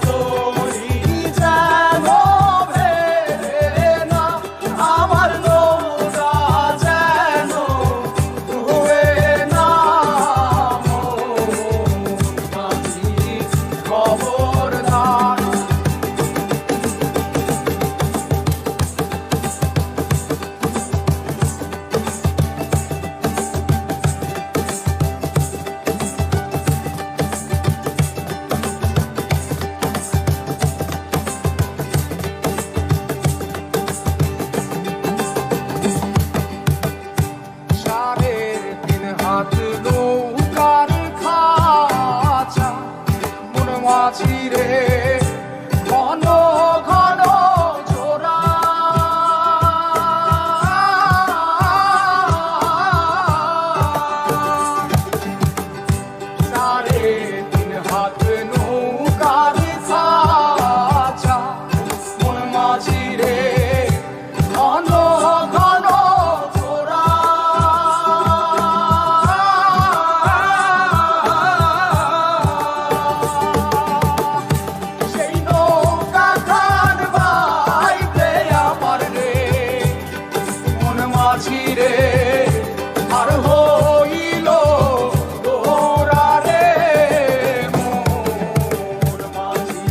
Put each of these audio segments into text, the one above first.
তরি যেন ভেড়ে না, আমার নৌকা যেন ডুবে না। মাঝি খবরদার। হাত নৌকার খাঁচা মন মাঝি রে ঘন ঘন জোড়া। সাড়ে তিন হাত নৌকার খাঁচা মন মাঝি রে ঘন ঘন মাঝি রে আর হইল তোরা রে মোর মাঝি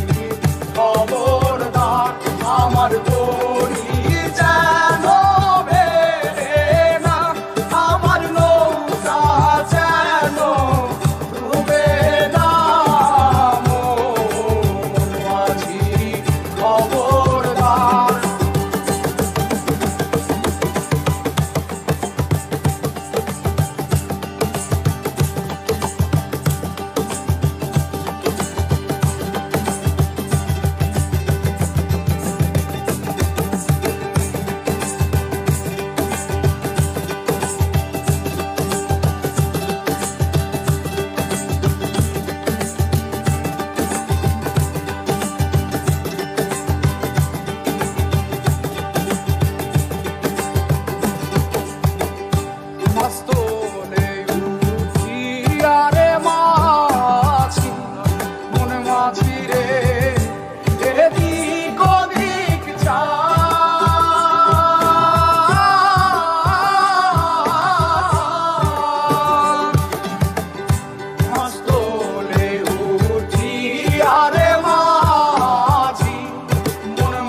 খবরদার। আমার তরি যেন ভেড়ে না, আমার নৌকা যেন ডুবে না। মোর মাঝি খবরদার।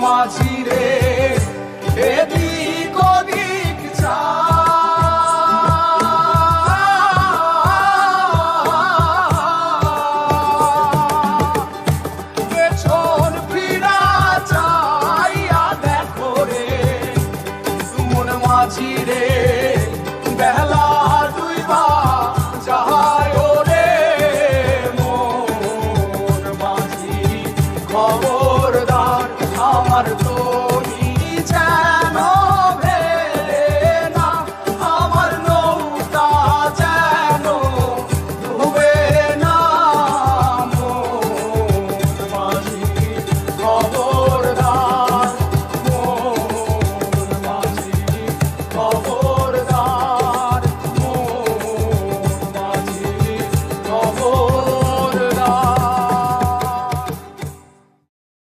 মাঝি রে এদিক ওদিক যা, পেছন ফিরা চাইয়া দেখো রে মন মাঝি রে বেলা দুইবা যায় রে। মন মাঝি খবর